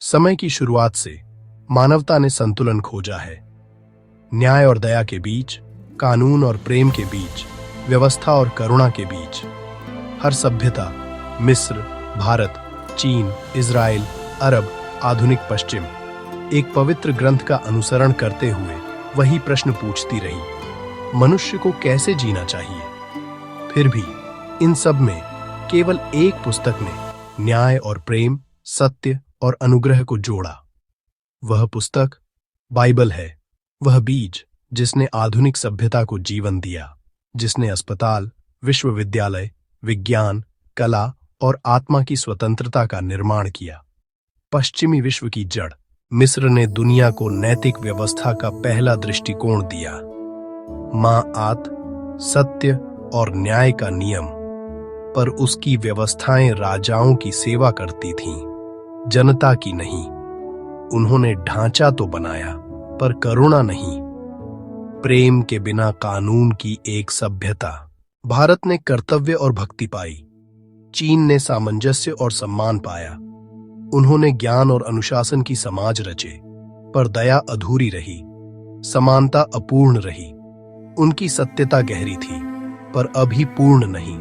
समय की शुरुआत से मानवता ने संतुलन खोजा है। न्याय और दया के बीच, कानून और प्रेम के बीच, व्यवस्था और करुणा के बीच। हर सभ्यता, मिस्र, भारत, चीन, इजराइल, अरब, आधुनिक पश्चिम, एक पवित्र ग्रंथ का अनुसरण करते हुए वही प्रश्न पूछती रही, मनुष्य को कैसे जीना चाहिए। फिर भी इन सब में केवल एक पुस्तक ने न्याय और प्रेम, सत्य और अनुग्रह को जोड़ा। वह पुस्तक बाइबल है। वह बीज जिसने आधुनिक सभ्यता को जीवन दिया, जिसने अस्पताल, विश्वविद्यालय, विज्ञान, कला और आत्मा की स्वतंत्रता का निर्माण किया। पश्चिमी विश्व की जड़ मिस्र ने दुनिया को नैतिक व्यवस्था का पहला दृष्टिकोण दिया। मां आत, सत्य और न्याय का नियम, पर उसकी व्यवस्थाएं राजाओं की सेवा करती थीं, जनता की नहीं। उन्होंने ढांचा तो बनाया, पर करुणा नहीं। प्रेम के बिना कानून की एक सभ्यता। भारत ने कर्तव्य और भक्ति पाई, चीन ने सामंजस्य और सम्मान पाया। उन्होंने ज्ञान और अनुशासन की समाज रचे, पर दया अधूरी रही, समानता अपूर्ण रही। उनकी सत्यता गहरी थी, पर अभी पूर्ण नहीं।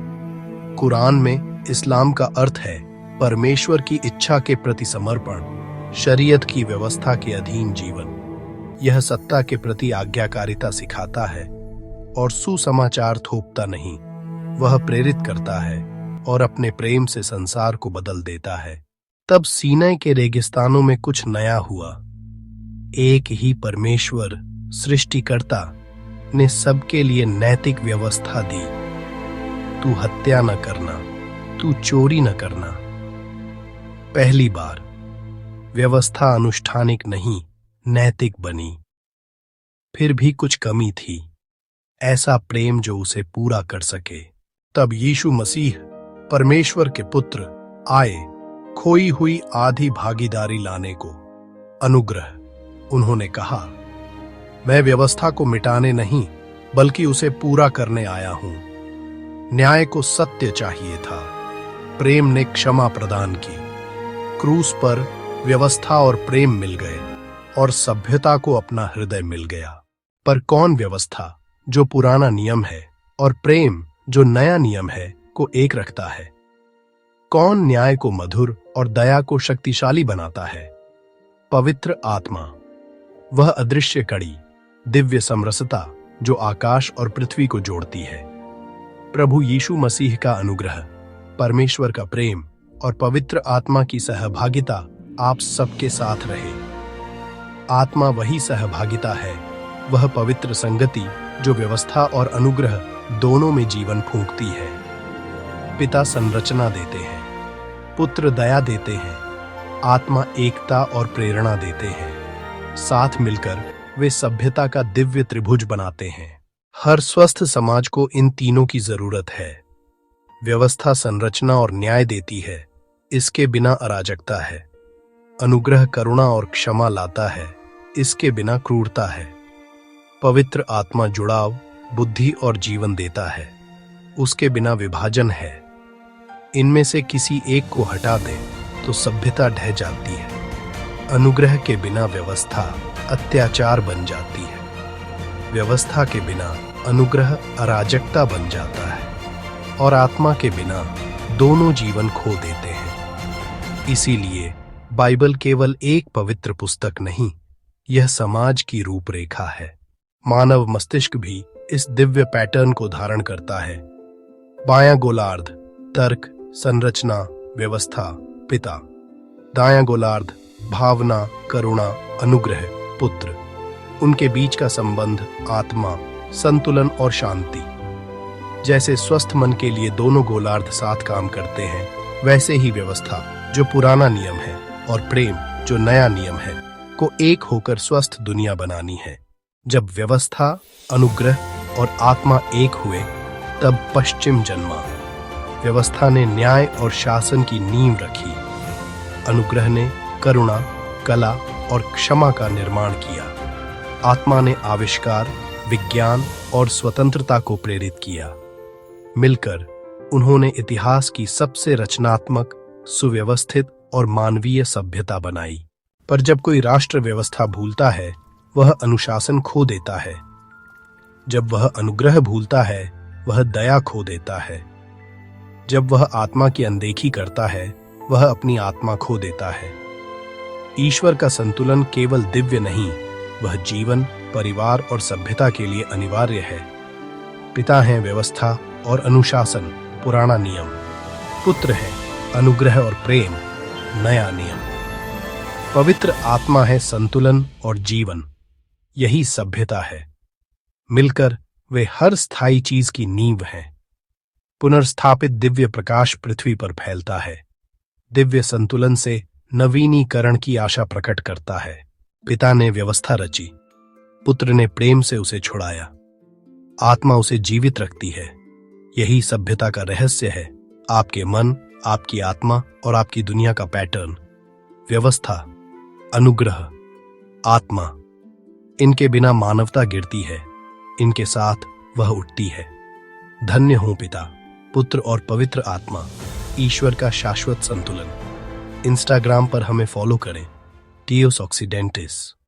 कुरान में इस्लाम का अर्थ है परमेश्वर की इच्छा के प्रति समर्पण, शरीयत की व्यवस्था के अधीन जीवन। यह सत्ता के प्रति आज्ञाकारिता सिखाता है और सुसमाचार थोपता नहीं। वह प्रेरित करता है और अपने प्रेम से संसार को बदल देता है। तब सीनै के रेगिस्तानों में कुछ नया हुआ। एक ही परमेश्वर, सृष्टिकर्ता, ने सबके लिए नैतिक व्यवस्था दी। तू हत्या न करना, तू चोरी न करना। पहली बार व्यवस्था अनुष्ठानिक नहीं, नैतिक बनी। फिर भी कुछ कमी थी, ऐसा प्रेम जो उसे पूरा कर सके। तब यीशु मसीह, परमेश्वर के पुत्र, आए, खोई हुई आधी भागीदारी लाने को। अनुग्रह। उन्होंने कहा, मैं व्यवस्था को मिटाने नहीं, बल्कि उसे पूरा करने आया हूं। न्याय को सत्य चाहिए था, प्रेम ने क्षमा प्रदान की। क्रूस पर व्यवस्था और प्रेम मिल गए और सभ्यता को अपना हृदय मिल गया। पर कौन व्यवस्था, जो पुराना नियम है, और प्रेम, जो नया नियम है, को एक रखता है? कौन न्याय को मधुर और दया को शक्तिशाली बनाता है? पवित्र आत्मा। वह अदृश्य कड़ी, दिव्य समरसता जो आकाश और पृथ्वी को जोड़ती है। प्रभु यीशु मसीह का अनुग्रह, परमेश्वर का प्रेम और पवित्र आत्मा की सहभागिता आप सबके साथ रहे। आत्मा वही सहभागिता है, वह पवित्र संगति जो व्यवस्था और अनुग्रह दोनों में जीवन फूंकती है। पिता संरचना देते हैं, पुत्र दया देते हैं, आत्मा एकता और प्रेरणा देते हैं। साथ मिलकर वे सभ्यता का दिव्य त्रिभुज बनाते हैं। हर स्वस्थ समाज को इन तीनों की जरूरत है। व्यवस्था संरचना और न्याय देती है, इसके बिना अराजकता है। अनुग्रह करुणा और क्षमा लाता है, इसके बिना क्रूरता है। पवित्र आत्मा जुड़ाव, बुद्धि और जीवन देता है, उसके बिना विभाजन है। इनमें से किसी एक को हटा दे तो सभ्यता ढह जाती है। अनुग्रह के बिना व्यवस्था अत्याचार बन जाती है। व्यवस्था के बिना अनुग्रह अराजकता बन जाता है, और आत्मा के बिना दोनों जीवन खो देते हैं। इसीलिए बाइबल केवल एक पवित्र पुस्तक नहीं, यह समाज की रूपरेखा है। मानव मस्तिष्क भी इस दिव्य पैटर्न को धारण करता है। बायां गोलार्ध तर्क, संरचना, व्यवस्था, पिता। दायां गोलार्ध भावना, करुणा, अनुग्रह, पुत्र। उनके बीच का संबंध आत्मा, संतुलन और शांति। जैसे स्वस्थ मन के लिए दोनों गोलार्ध साथ काम करते हैं, वैसे ही व्यवस्था, जो पुराना नियम है, और प्रेम, जो नया नियम है, को एक होकर स्वस्थ दुनिया बनानी है। जब व्यवस्था, अनुग्रह और आत्मा एक हुए, तब पश्चिम जन्मा। व्यवस्था ने न्याय और शासन की नींव रखी, अनुग्रह ने करुणा, कला और क्षमा का निर्माण किया। आत्मा ने आविष्कार, विज्ञान और स्वतंत्रता को प्रेरित किया। मिलकर उन्होंने इतिहास की सबसे रचनात्मक, सुव्यवस्थित और मानवीय सभ्यता बनाई। पर जब कोई राष्ट्र व्यवस्था भूलता है, वह अनुशासन खो देता है। जब वह अनुग्रह भूलता है, वह दया खो देता है। जब वह आत्मा की अनदेखी करता है, वह अपनी आत्मा खो देता है। ईश्वर का संतुलन केवल दिव्य नहीं, वह जीवन, परिवार और सभ्यता के लिए अनिवार्य है। पिता हैं व्यवस्था और अनुशासन, पुराना नियम। पुत्र है अनुग्रह और प्रेम, नया नियम। पवित्र आत्मा है संतुलन और जीवन, यही सभ्यता है। मिलकर वे हर स्थायी चीज की नींव हैं। पुनर्स्थापित दिव्य प्रकाश पृथ्वी पर फैलता है। दिव्य संतुलन से नवीनीकरण की आशा प्रकट करता है। पिता ने व्यवस्था रची, पुत्र ने प्रेम से उसे छुड़ाया, आत्मा उसे जीवित रखती है। यही सभ्यता का रहस्य है। आपके मन, आपकी आत्मा और आपकी दुनिया का पैटर्न। व्यवस्था, अनुग्रह, आत्मा, इनके बिना मानवता गिरती है, इनके साथ वह उठती है। धन्य हो पिता, पुत्र और पवित्र आत्मा, ईश्वर का शाश्वत संतुलन। इंस्टाग्राम पर हमें फॉलो करें, टीओस ऑक्सीडेंटिस।